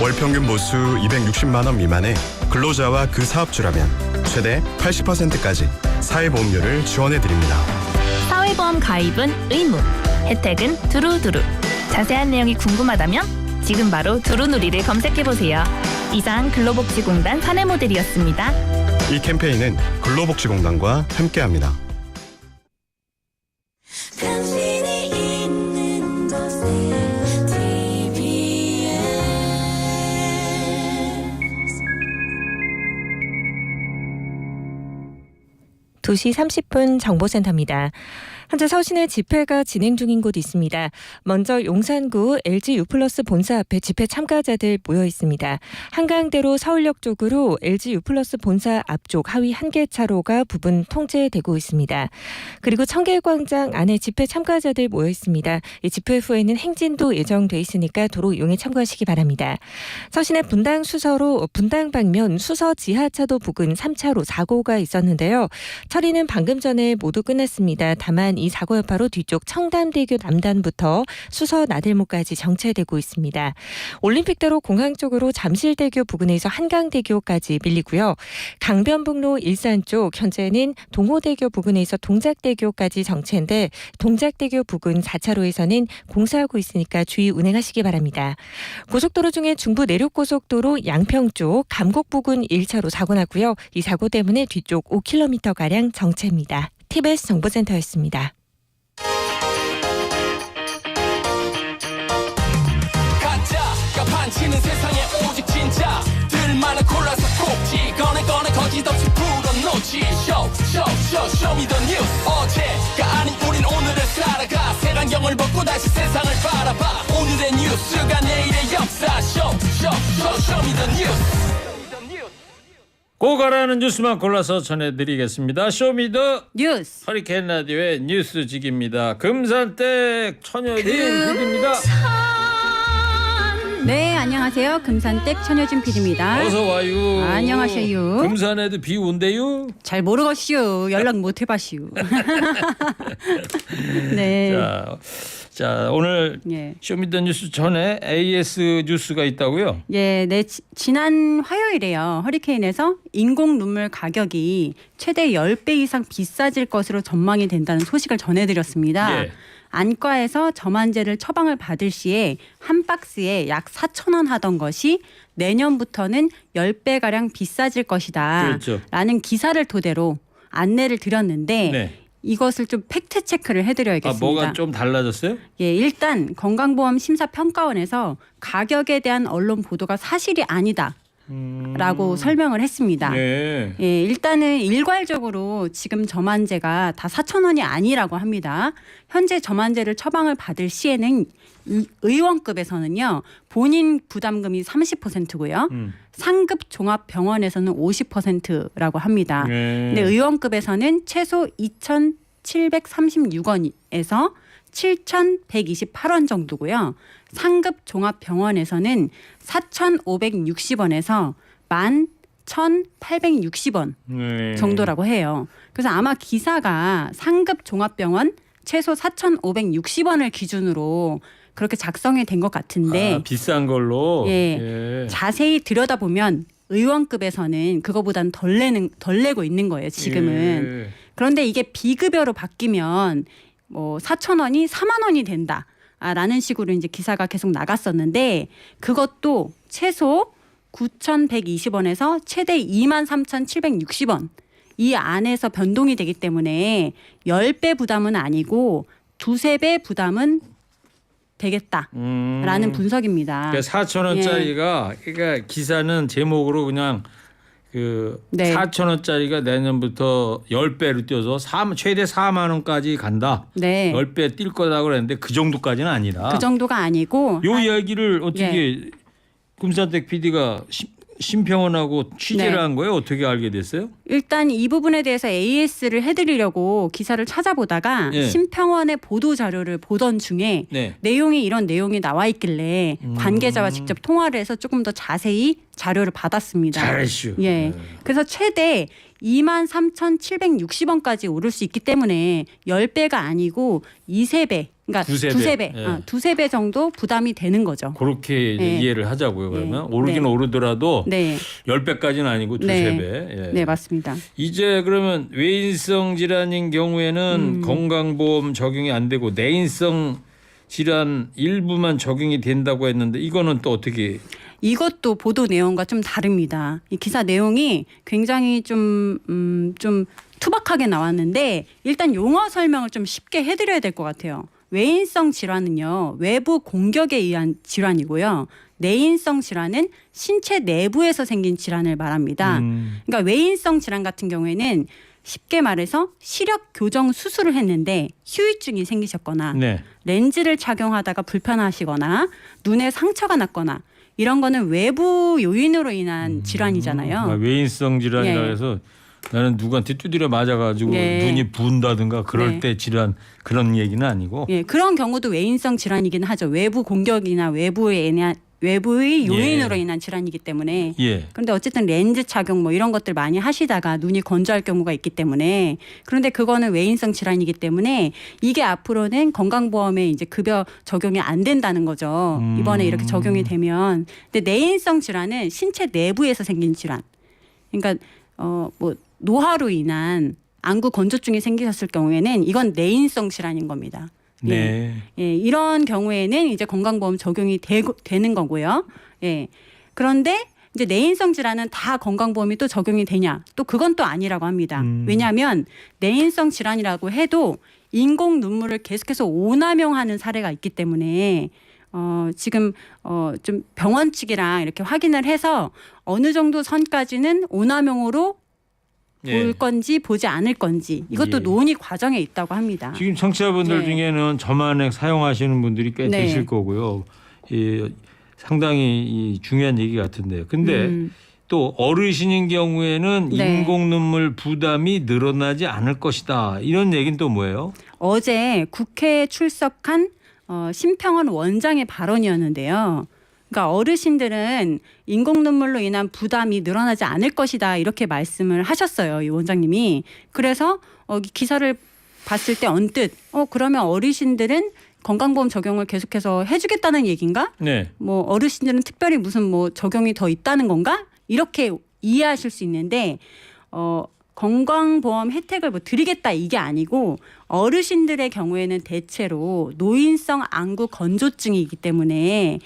월 평균 보수 260만 원 미만의 근로자와 그 사업주라면 최대 80%까지 사회보험료를 지원해드립니다. 사회보험 가입은 의무, 혜택은 두루두루. 자세한 내용이 궁금하다면 지금 바로 두루누리를 검색해보세요. 이상 근로복지공단 사내 모델이었습니다. 이 캠페인은 근로복지공단과 함께합니다. 당신이 있는 곳에 TBS 2시 30분 정보센터입니다. 현재 서울시내 집회가 진행 중인 곳이 있습니다. 먼저 용산구 LG U+ 본사 앞에 집회 참가자들 모여 있습니다. 한강대로 서울역 쪽으로 LG U+ 본사 앞쪽 하위 한 개 차로가 부분 통제되고 있습니다. 그리고 청계광장 안에 집회 참가자들 모여 있습니다. 이 집회 후에는 행진도 예정돼 있으니까 도로 이용에 참고하시기 바랍니다. 서울시내 분당 수서로 분당 방면 수서 지하차도 부근 3차로 사고가 있었는데요. 처리는 방금 전에 모두 끝났습니다. 다만 이 사고 여파로 뒤쪽 청담대교 남단부터 수서 나들목까지 정체되고 있습니다. 올림픽대로 공항 쪽으로 잠실대교 부근에서 한강대교까지 밀리고요. 강변북로 일산 쪽 현재는 동호대교 부근에서 동작대교까지 정체인데 동작대교 부근 4차로에서는 공사하고 있으니까 주의 운행하시기 바랍니다. 고속도로 중에 중부 내륙고속도로 양평 쪽 감곡 부근 1차로 사고 났고요. 이 사고 때문에 뒤쪽 5km가량 정체입니다. TBS 정보센터였습니다. 가짜가 판치는 세상에 오직 진짜들만을 골라서 콕 꺼내 거짓없이 풀어놓지 쇼미더뉴스 어제가 아닌 우린 오늘을 살아가 색안경을 벗고 다시 세상을 바라봐 오늘의 뉴스가 내일의 역사 쇼미더뉴스 꼭 알아는 뉴스만 골라서 전해드리겠습니다. 쇼미더 뉴스 허리케인 라디오의 뉴스직입니다. 금산댁 천여진 PD입니다. 네 안녕하세요 금산댁 천여진 PD입니다. 어서 와요. 안녕하세요. 금산에도 비 온대요. 잘 모르겠슈. 연락 못 해봐슈. 네. 자 오늘 예. 쇼미더 뉴스 전에 AS 뉴스가 있다고요? 예, 네 지난 화요일에요. 허리케인에서 인공 눈물 가격이 최대 10배 이상 비싸질 것으로 전망이 된다는 소식을 전해드렸습니다. 예. 안과에서 저만제를 처방을 받을 시에 한 박스에 약 4,000원 하던 것이 내년부터는 10배가량 비싸질 것이다. 그렇죠. 라는 기사를 토대로 안내를 드렸는데 네. 이것을 좀 팩트 체크를 해드려야겠습니다. 뭐가 좀 달라졌어요? 예, 일단 건강보험심사평가원에서 가격에 대한 언론 보도가 사실이 아니다. 라고 설명을 했습니다. 네. 예, 일단은 일괄적으로 지금 저만제가 다 4,000원이 아니라고 합니다. 현재 저만제를 처방을 받을 시에는 의원급에서는요. 본인 부담금이 30%고요. 상급 종합병원에서는 50%라고 합니다. 네. 근데 의원급에서는 최소 2,736원에서 7,128원 정도고요. 상급 종합병원에서는 4,560원에서 11,860원 네. 정도라고 해요. 그래서 아마 기사가 상급 종합병원 최소 4,560원을 기준으로 그렇게 작성이 된 것 같은데 비싼 걸로. 예. 자세히 들여다보면 의원급에서는 그거보다는 덜 내고 있는 거예요. 지금은. 예. 그런데 이게 비급여로 바뀌면 뭐 4,000원이 4만 원이 된다. 라는 식으로 이제 기사가 계속 나갔었는데 그것도 최소 9,120원에서 최대 23,760원 이 안에서 변동이 되기 때문에 10배 부담은 아니고 2~3배 부담은 되겠다라는 분석입니다. 그러니까 4,000원짜리가 그러니까 기사는 제목으로 그냥 네. 4,000원짜리가 내년부터 10배로 뛰어서 최대 4만 원까지 간다. 네. 10배 뛸 거다 그랬는데 그 정도까지는 아니다. 그 정도가 아니고 요 이야기를 어떻게 금산댁 PD가 심평원하고 취재를 네. 한 거예요? 어떻게 알게 됐어요? 일단 이 부분에 대해서 AS를 해드리려고 기사를 찾아보다가 예. 심평원의 보도 자료를 보던 중에 네. 이런 내용이 나와 있길래 관계자와 직접 통화를 해서 조금 더 자세히 자료를 받았습니다. 잘했슈. 예. 그래서 최대 23,760원까지 오를 수 있기 때문에 10배가 아니고 2~3배 그러니까 두세 배. 예. 두세 배 정도 부담이 되는 거죠. 그렇게 네. 이해를 하자고요. 그러면 네. 오르긴 네. 오르더라도 네, 10배까지는 아니고 두세 배. 예. 네 맞습니다. 이제 그러면 외인성 질환인 경우에는 건강보험 적용이 안 되고 내인성 질환 일부만 적용이 된다고 했는데 이거는 또 어떻게? 이것도 보도 내용과 좀 다릅니다. 이 기사 내용이 굉장히 좀 투박하게 나왔는데 일단 용어 설명을 좀 쉽게 해드려야 될 것 같아요. 외인성 질환은요, 외부 공격에 의한 질환이고요. 내인성 질환은 신체 내부에서 생긴 질환을 말합니다. 그러니까 외인성 질환 같은 경우에는 쉽게 말해서 시력 교정 수술을 했는데 후유증이 생기셨거나 네. 렌즈를 착용하다가 불편하시거나 눈에 상처가 났거나 이런 거는 외부 요인으로 인한 질환이잖아요. 외인성 질환이라 예. 해서 나는 누구한테 두드려 맞아가지고 예. 눈이 부은다든가 그럴 네. 때 질환 그런 얘기는 아니고. 예, 그런 경우도 외인성 질환이긴 하죠. 외부 공격이나 외부의 요인으로 인한 질환이기 때문에. 예. 그런데 어쨌든 렌즈 착용 뭐 이런 것들 많이 하시다가 눈이 건조할 경우가 있기 때문에 그런데 그거는 외인성 질환이기 때문에 이게 앞으로는 건강보험에 이제 급여 적용이 안 된다는 거죠. 이번에 이렇게 적용이 되면. 근데 내인성 질환은 신체 내부에서 생긴 질환. 그러니까 뭐 노화로 인한 안구 건조증이 생기셨을 경우에는 이건 내인성 질환인 겁니다. 네. 예, 이런 경우에는 이제 건강보험 적용이 되는 거고요. 예. 그런데 이제 내인성 질환은 다 건강보험이 또 적용이 되냐? 또 그건 또 아니라고 합니다. 왜냐하면 내인성 질환이라고 해도 인공 눈물을 계속해서 오남용하는 사례가 있기 때문에 지금 좀 병원 측이랑 이렇게 확인을 해서 어느 정도 선까지는 오남용으로 예. 볼 건지 보지 않을 건지 이것도 예. 논의 과정에 있다고 합니다. 지금 청취자분들 네. 중에는 저만액 사용하시는 분들이 꽤 네. 되실 거고요. 상당히 중요한 얘기 같은데. 근데 또 어르신인 경우에는 네. 인공 눈물 부담이 늘어나지 않을 것이다. 이런 얘기는 또 뭐예요? 어제 국회에 출석한 심평원 원장의 발언이었는데요. 그러니까 어르신들은 인공 눈물로 인한 부담이 늘어나지 않을 것이다 이렇게 말씀을 하셨어요. 이 원장님이. 그래서 기사를 봤을 때 언뜻 그러면 어르신들은 건강보험 적용을 계속해서 해주겠다는 얘기인가? 네. 뭐 어르신들은 특별히 무슨 뭐 적용이 더 있다는 건가? 이렇게 이해하실 수 있는데 건강보험 혜택을 뭐 드리겠다 이게 아니고 어르신들의 경우에는 대체로 노인성 안구 건조증이기 때문에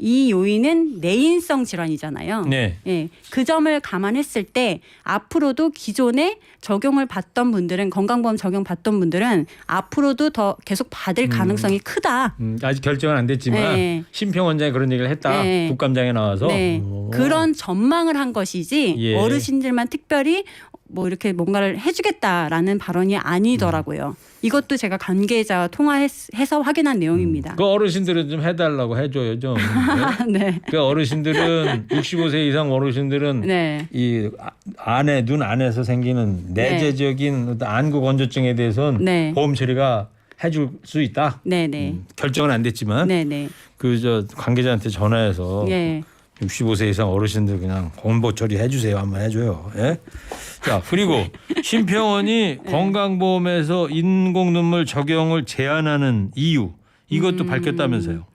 이 요인은 내인성 질환이잖아요. 네. 예, 그 점을 감안했을 때 앞으로도 기존에 적용을 받던 분들은 건강보험 적용 받던 분들은 앞으로도 더 계속 받을 가능성이 크다. 아직 결정은 안 됐지만 네. 심평 원장이 그런 얘기를 했다. 네. 국감장에 나와서. 네. 오. 그런 전망을 한 것이지 예. 어르신들만 특별히 뭐 이렇게 뭔가를 해주겠다라는 발언이 아니더라고요. 이것도 제가 관계자와 통화해서 확인한 내용입니다. 그 어르신들은 좀 해달라고 해줘요 좀. 네. 네. 그 어르신들은 65세 이상 어르신들은 네. 이 안에 눈 안에서 생기는 내재적인 어떤 안구 건조증에 대해서는 네. 보험 처리가 해줄 수 있다. 네네. 결정은 안 됐지만 네네. 그 관계자한테 전화해서 예. 65세 이상 어르신들 그냥 건보 처리 해주세요. 한번 해줘요. 예? 자 그리고 심평원이 건강보험에서 인공 눈물 적용을 제한하는 이유 이것도 밝혔다면서요.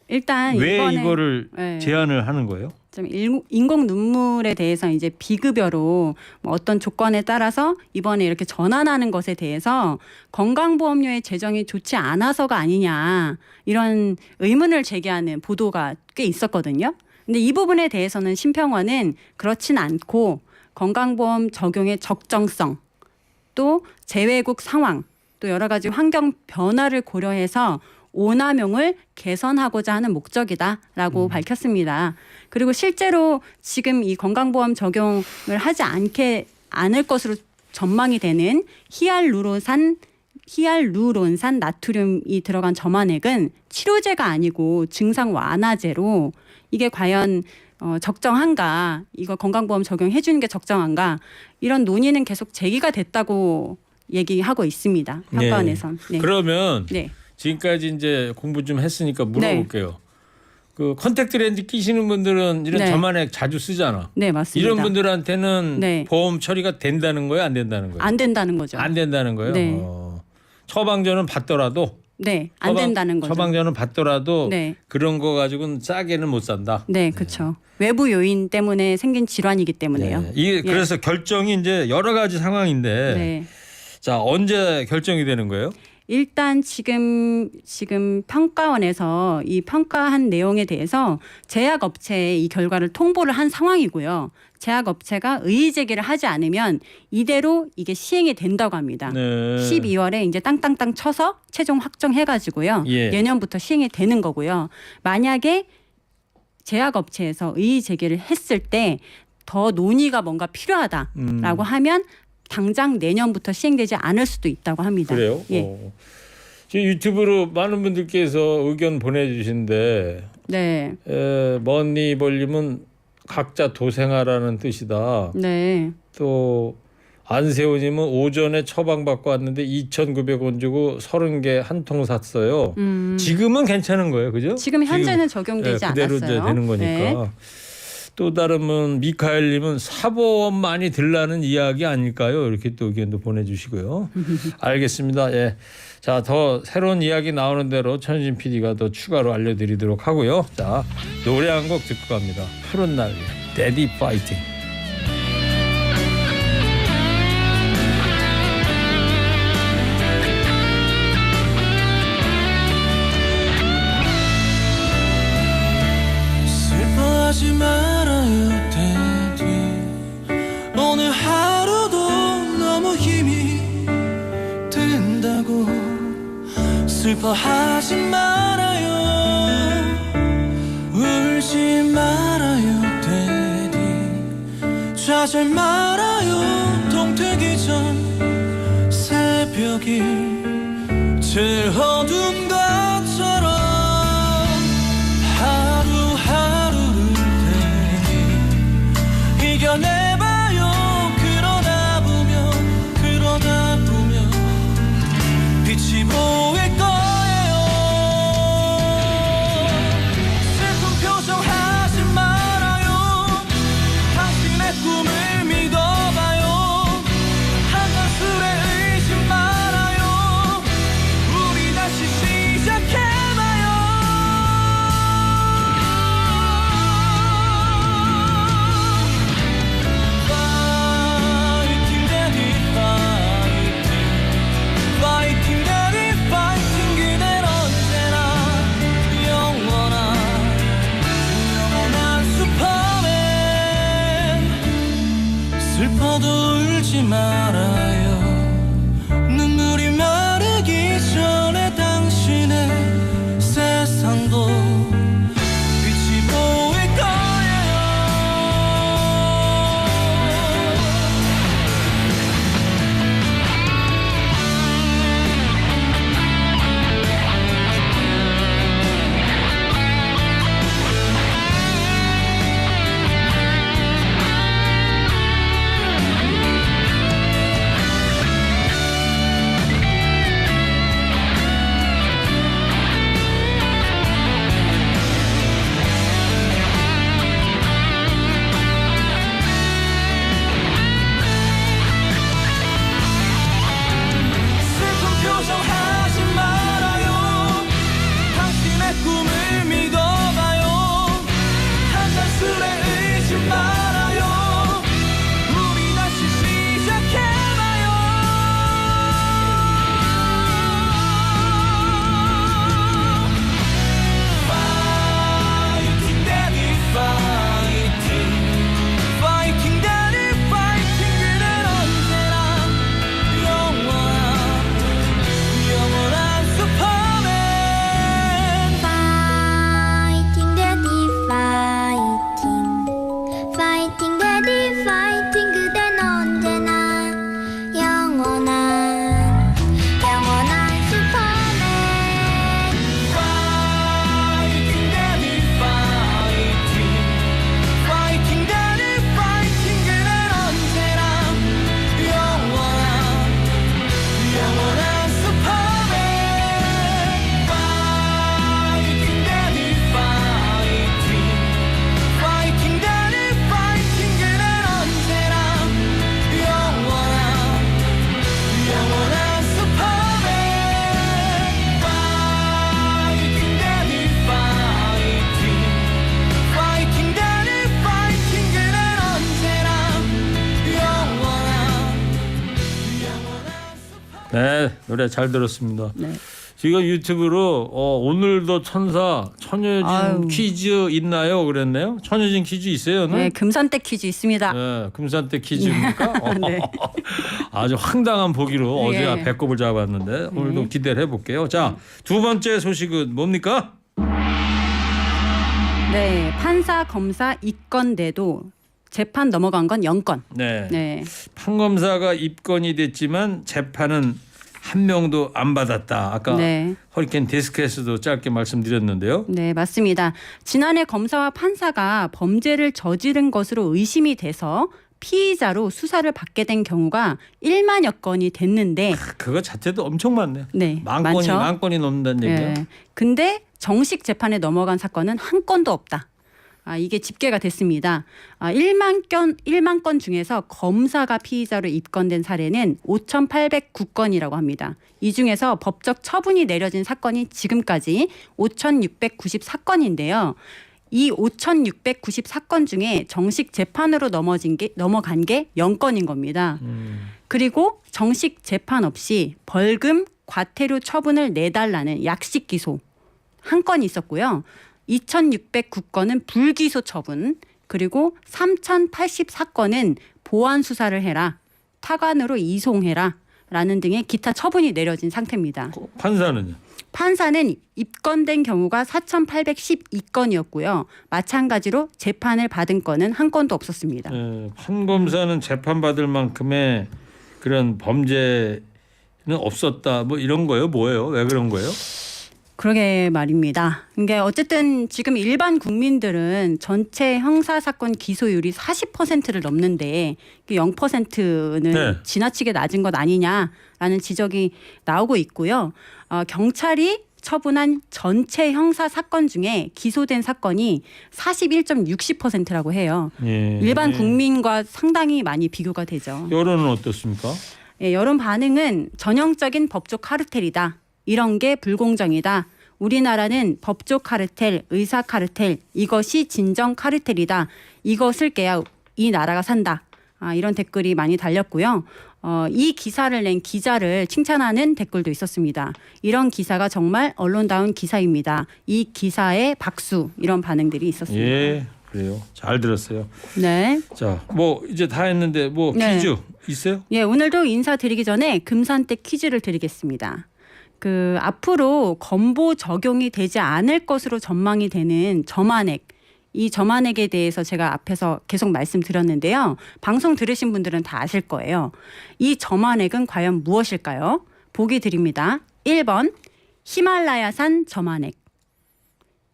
일단 왜 이번에 이거를 네. 제한을 하는 거예요? 좀 인공 눈물에 대해서 이제 비급여로 뭐 어떤 조건에 따라서 이번에 이렇게 전환하는 것에 대해서 건강보험료의 재정이 좋지 않아서가 아니냐 이런 의문을 제기하는 보도가 꽤 있었거든요. 근데 이 부분에 대해서는 심평원은 그렇진 않고 건강보험 적용의 적정성 또 재외국 상황 또 여러 가지 환경 변화를 고려해서 오남용을 개선하고자 하는 목적이다라고 밝혔습니다. 그리고 실제로 지금 이 건강보험 적용을 하지 않을 것으로 전망이 되는 히알루론산 나트륨이 들어간 점화액은 치료제가 아니고 증상 완화제로 이게 과연 적정한가 이거 건강보험 적용해 주는 게 적정한가 이런 논의는 계속 제기가 됐다고 얘기하고 있습니다. 평가원에선. 네. 그러면 네. 지금까지 이제 공부 좀 했으니까 물어볼게요. 그 컨택트 렌즈 끼시는 분들은 이런 네. 점안액 자주 쓰잖아. 네, 맞습니다. 이런 분들한테는 네. 보험 처리가 된다는 거예요, 안 된다는 거예요? 안 된다는 거죠. 안 된다는 거예요. 네. 처방전은 받더라도 네, 안 된다는 거죠. 처방전을 받더라도 네. 그런 거 가지고는 싸게는 못 산다. 네, 그렇죠. 외부 요인 때문에 생긴 질환이기 때문에요. 네. 이게 그래서 결정이 이제 여러 가지 상황인데 네. 자 언제 결정이 되는 거예요? 일단 지금 평가원에서 이 평가한 내용에 대해서 제약업체에 이 결과를 통보를 한 상황이고요. 제약업체가 의의 제기를 하지 않으면 이대로 이게 시행이 된다고 합니다. 네. 12월에 이제 땅땅땅 쳐서 최종 확정해가지고요. 예. 내년부터 시행이 되는 거고요. 만약에 제약업체에서 의의 제기를 했을 때 더 논의가 뭔가 필요하다라고 하면 당장 내년부터 시행되지 않을 수도 있다고 합니다. 그래요? 예. 지금 유튜브로 많은 분들께서 의견 보내주신데 네. 머니볼님은 각자 도생하라는 뜻이다. 네. 또 안세호님은 오전에 처방받고 왔는데 2,900원 주고 30개 한 통 샀어요. 지금은 괜찮은 거예요, 그죠? 지금 현재는 적용되지 그대로 않았어요. 이제 되는 거니까. 네. 또 다른 분 미카엘님은 사보험 많이 들라는 이야기 아닐까요? 이렇게 또 의견도 보내주시고요. 알겠습니다. 예, 자, 더 새로운 이야기 나오는 대로 천신 PD가 더 추가로 알려드리도록 하고요. 자, 노래 한 곡 듣고 갑니다. 푸른 날 데디 파이팅. 슬퍼하지 말아요 데디 오늘 하루도 너무 힘이 든다고 슬퍼하지 말아요 울지 말아요 데디 좌절 말아요 동트기 전 새벽이 제일 어두운 것처럼 하루하루를 대니 이겨내봐요 그러다 보면 빛이 보일 거예요 슬픈 표정 하지 말아요 당신의 꿈을 믿어봐요 한 잔 술에 의심 말아요 우리 다시 시작해봐요 파이팅 데디 파이팅 데디 파이팅 그댈 언제나 영원한 슈퍼맨 슬퍼도 울지 말아요 눈물이 마르기 전에 당신의 세상도 빛이 보일 거예요 슬픈 표정 하지 말아요 당신의 꿈을 믿어봐요 한 잔 술에 의심 말아요 우리 다시 시작해봐요 파이팅 데디 파이팅 데디 파이팅 그댈 언제나 영원한 슈퍼맨 파이팅 데디 파이팅 노래 잘 들었습니다. 네. 지금 유튜브로 오늘도 천사 처녀진 아유. 퀴즈 있나요? 그랬네요. 처녀진 퀴즈 있어요? 오늘? 네, 금산댁 퀴즈 있습니다. 네, 금산댁 퀴즈입니까? 네. 아주 황당한 보기로 어제 예. 배꼽을 잡았는데 오늘도 기대를 해볼게요. 자, 두 번째 소식은 뭡니까? 네, 판사, 검사 입건돼도 재판 넘어간 건 0건. 네. 네, 판검사가 입건이 됐지만 재판은 한 명도 안 받았다. 아까 네. 허리케인 데스크에서도 짧게 말씀드렸는데요. 네, 맞습니다. 지난해 검사와 판사가 범죄를 저지른 것으로 의심이 돼서 피의자로 수사를 받게 된 경우가 1만여 건이 됐는데, 그거 자체도 엄청 많네요. 네, 만 많죠. 건이 넘는다는 얘기예요. 네. 근데 정식 재판에 넘어간 사건은 한 건도 없다. 이게 집계가 됐습니다. 1만 건 중에서 검사가 피의자로 입건된 사례는 5,809건이라고 합니다. 이 중에서 법적 처분이 내려진 사건이 지금까지 5,694건인데요. 이 5,694건 중에 정식 재판으로 넘어간 게 0건인 겁니다. 그리고 정식 재판 없이 벌금, 과태료 처분을 내달라는 약식 기소 한 건이 있었고요. 2,609건은 불기소 처분, 그리고 3,084건은 보완 수사를 해라, 타관으로 이송해라 라는 등의 기타 처분이 내려진 상태입니다. 판사는요? 판사는 입건된 경우가 4,812건이었고요. 마찬가지로 재판을 받은 건은 한 건도 없었습니다. 판검사는 재판받을 만큼의 그런 범죄는 없었다. 뭐 이런 거예요? 뭐예요? 왜 그런 거예요? 그러게 말입니다. 그러니까 어쨌든 지금 일반 국민들은 전체 형사사건 기소율이 40%를 넘는데 0%는 네. 지나치게 낮은 것 아니냐라는 지적이 나오고 있고요. 경찰이 처분한 전체 형사사건 중에 기소된 사건이 41.60%라고 해요. 예. 일반 국민과 상당히 많이 비교가 되죠. 여론은 어떻습니까? 예, 여론 반응은 전형적인 법조 카르텔이다. 이런 게 불공정이다. 우리나라는 법조 카르텔, 의사 카르텔, 이것이 진정 카르텔이다. 이것을 깨야 이 나라가 산다. 이런 댓글이 많이 달렸고요. 이 기사를 낸 기자를 칭찬하는 댓글도 있었습니다. 이런 기사가 정말 언론다운 기사입니다. 이 기사에 박수, 이런 반응들이 있었습니다. 예, 그래요. 잘 들었어요. 네. 자, 뭐 이제 다 했는데 뭐 네. 퀴즈 있어요? 예, 오늘도 인사드리기 전에 금산댁 퀴즈를 드리겠습니다. 앞으로 건보 적용이 되지 않을 것으로 전망이 되는 저만액, 이 저만액에 대해서 제가 앞에서 계속 말씀드렸는데요. 방송 들으신 분들은 다 아실 거예요. 이 저만액은 과연 무엇일까요? 보기 드립니다. 1번 히말라야산 저만액,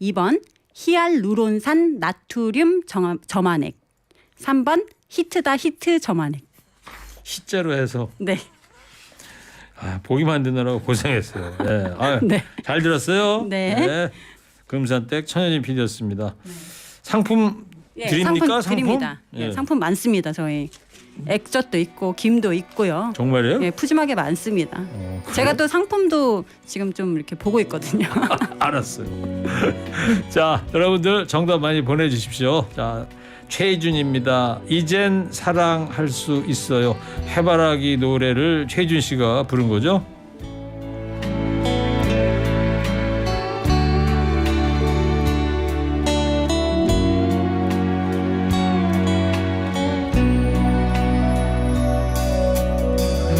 2번 히알루론산 나트륨 저만액, 3번 히트다 히트 저만액. 시자로 해서 네. 보기만 듣느라고 고생했어요. 네. 네. 잘 들었어요. 네. 금산댁 천여진 PD였습니다. 상품 예, 드립니까? 상품 드립니다. 예. 예, 상품 많습니다. 저희 액젓도 있고 김도 있고요. 정말이에요? 예, 푸짐하게 많습니다. 그래요? 제가 또 상품도 지금 좀 이렇게 보고 있거든요. 알았어요. 자, 여러분들 정답 많이 보내주십시오. 자, 최준입니다. 이젠 사랑할 수 있어요. 해바라기 노래를 최준 씨가 부른 거죠?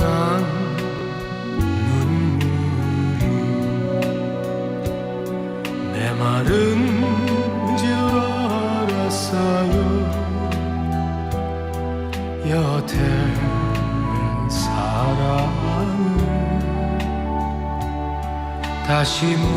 난 눈물이 메마른 줄 알았어요. 여태 사랑은 다시